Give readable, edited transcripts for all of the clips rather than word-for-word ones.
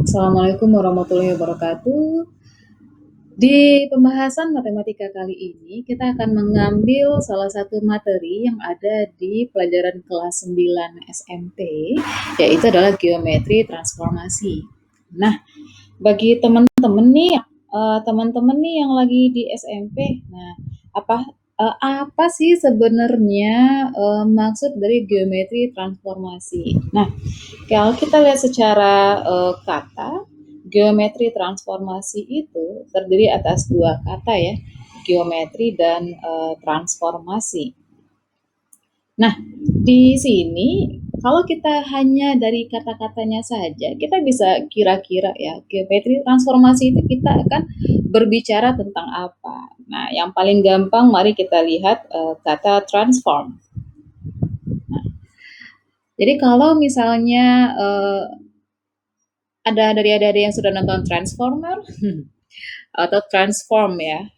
Assalamualaikum warahmatullahi wabarakatuh. Di pembahasan matematika kali ini, kita akan mengambil salah satu materi yang ada di pelajaran kelas 9 SMP, yaitu adalah geometri transformasi. Nah, bagi teman-teman nih yang lagi di SMP, nah apa sih sebenarnya maksud dari geometri transformasi? Nah, kalau kita lihat secara kata, geometri transformasi itu terdiri atas dua kata ya, geometri dan transformasi. Nah, di sini kalau kita hanya dari kata-katanya saja, kita bisa kira-kira ya, geometri transformasi itu kita akan berbicara tentang apa. Nah, yang paling gampang mari kita lihat kata transform. Nah, jadi kalau misalnya ada dari adik-adik yang sudah nonton Transformer atau Transform ya,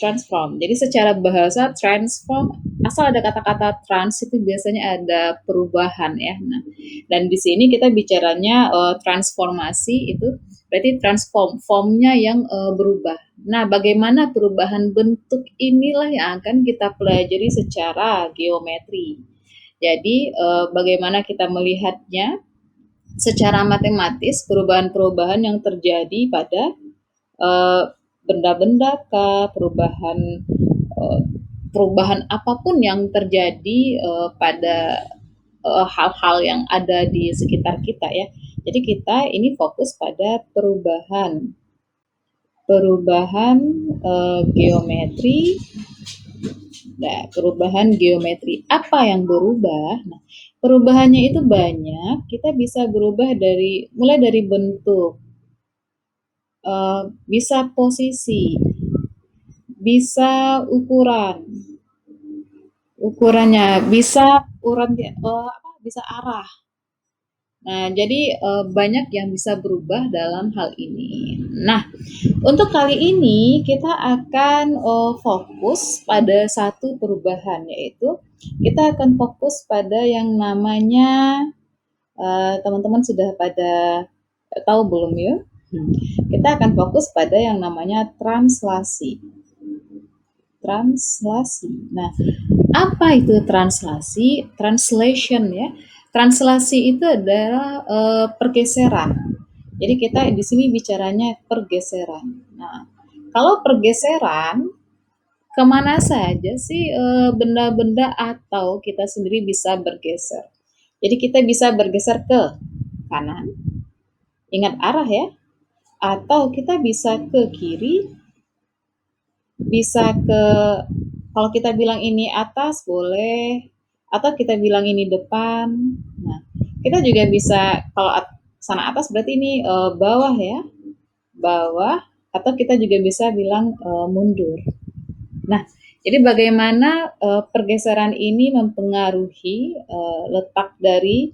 transform. Jadi secara bahasa transform, asal ada kata-kata trans itu biasanya ada perubahan ya. Nah, dan di sini kita bicaranya transformasi itu berarti transform, formnya yang berubah. Nah, bagaimana perubahan bentuk inilah yang akan kita pelajari secara geometri. Jadi bagaimana kita melihatnya secara matematis, perubahan-perubahan yang terjadi pada benda-benda kah, perubahan apapun yang terjadi pada hal-hal yang ada di sekitar kita ya. Jadi kita ini fokus pada perubahan geometri. Nah, perubahan geometri apa yang berubah? Nah, perubahannya itu banyak. Kita bisa berubah mulai dari bentuk, bisa posisi, bisa ukurannya, bisa arah. Nah, jadi banyak yang bisa berubah dalam hal ini. Nah, untuk kali ini kita akan fokus pada satu perubahan, yaitu kita akan fokus pada yang namanya teman-teman sudah pada tahu belum ya? Kita akan fokus pada yang namanya translasi. Translasi. Nah, apa itu translasi? Translation ya. Translasi itu adalah pergeseran. Jadi kita di sini bicaranya pergeseran. Nah, kalau pergeseran, kemana saja sih benda-benda atau kita sendiri bisa bergeser? Jadi kita bisa bergeser ke kanan, ingat arah ya, atau kita bisa ke kiri, bisa ke, kalau kita bilang ini atas boleh, atau kita bilang ini depan. Nah, kita juga bisa, kalau sana atas berarti ini bawah ya, bawah, atau kita juga bisa bilang mundur. Nah, jadi bagaimana pergeseran ini mempengaruhi letak dari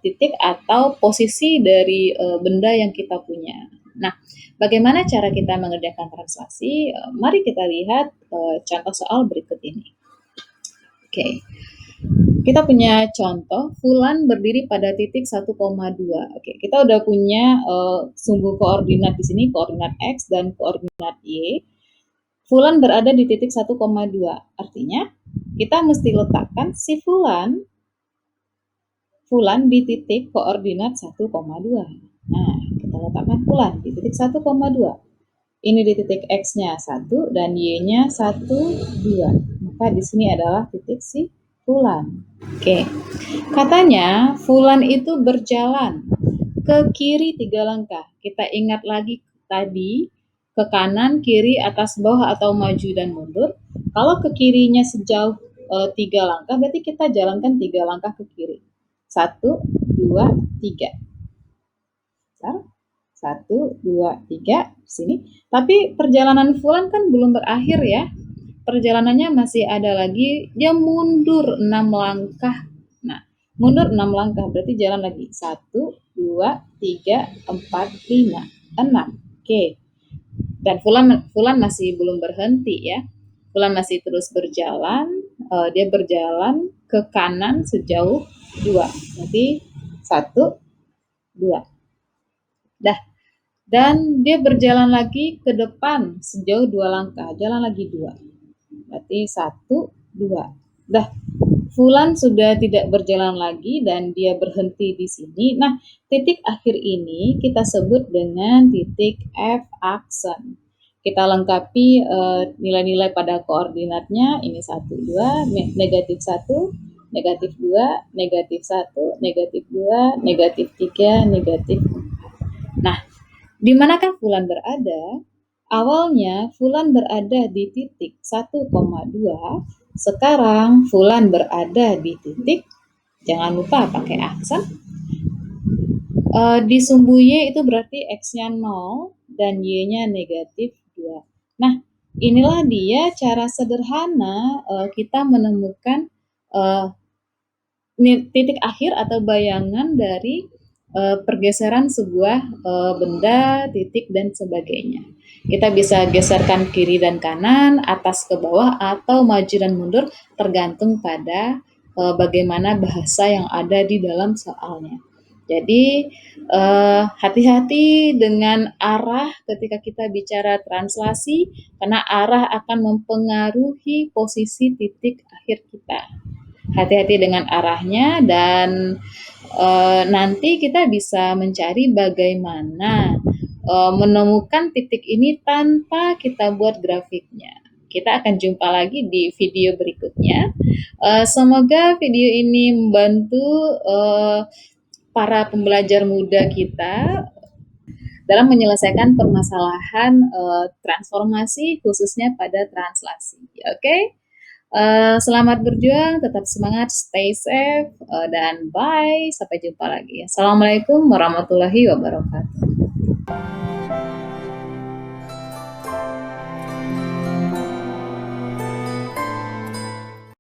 titik atau posisi dari benda yang kita punya. Nah, bagaimana cara kita mengerjakan translasi? Mari kita lihat contoh soal berikut ini. Oke. Kita punya contoh, Fulan berdiri pada titik 1,2. Oke, kita udah punya sumbu koordinat di sini, koordinat X dan koordinat Y. Fulan berada di titik 1,2. Artinya, kita mesti letakkan si Fulan di titik koordinat 1,2. Nah, kita letakkan Fulan di titik 1,2. Ini di titik X-nya 1 dan Y-nya 1, 2. Maka di sini adalah titik si Fulan. Oke. Katanya Fulan itu berjalan ke kiri 3 langkah. Kita ingat lagi tadi, ke kanan, kiri, atas, bawah, atau maju dan mundur. Kalau ke kirinya sejauh 3 langkah, berarti kita jalankan 3 langkah ke kiri. 1, 2, 3. 1, 2, 3 di sini. Tapi perjalanan Fulan kan belum berakhir ya. Perjalanannya masih ada lagi, dia mundur 6 langkah. Nah, mundur 6 langkah berarti jalan lagi 1, 2, 3, 4, 5, 6. Oke. Dan Fulan masih belum berhenti ya. Fulan masih terus berjalan, dia berjalan ke kanan sejauh 2. Berarti 1, 2. Dah, dan dia berjalan lagi ke depan sejauh 2 langkah, jalan lagi 2. Berarti 1, 2. Dah, Fulan sudah tidak berjalan lagi dan dia berhenti di sini. Nah, titik akhir ini kita sebut dengan titik F aksen. Kita lengkapi nilai-nilai pada koordinatnya. Ini 1, 2, negatif 1, negatif 2, negatif 1, negatif 2, negatif 3, negatif 4. Nah, di manakah Fulan berada? Awalnya Fulan berada di titik 1,2, sekarang Fulan berada di titik, jangan lupa pakai aksen, di sumbu Y itu berarti X-nya 0 dan Y-nya negatif 2. Nah, inilah dia cara sederhana kita menemukan uh, titik akhir atau bayangan dari pergeseran sebuah benda, titik, dan sebagainya. Kita bisa geserkan kiri dan kanan, atas ke bawah, atau maju dan mundur tergantung pada bagaimana bahasa yang ada di dalam soalnya. Jadi hati-hati dengan arah ketika kita bicara translasi, karena arah akan mempengaruhi posisi titik akhir kita. Hati-hati dengan arahnya dan nanti kita bisa mencari bagaimana menemukan titik ini tanpa kita buat grafiknya. Kita akan jumpa lagi di video berikutnya. Semoga video ini membantu para pembelajar muda kita dalam menyelesaikan permasalahan transformasi khususnya pada translasi. Oke? Selamat berjuang, tetap semangat, stay safe, dan bye. Sampai jumpa lagi. Assalamualaikum warahmatullahi wabarakatuh.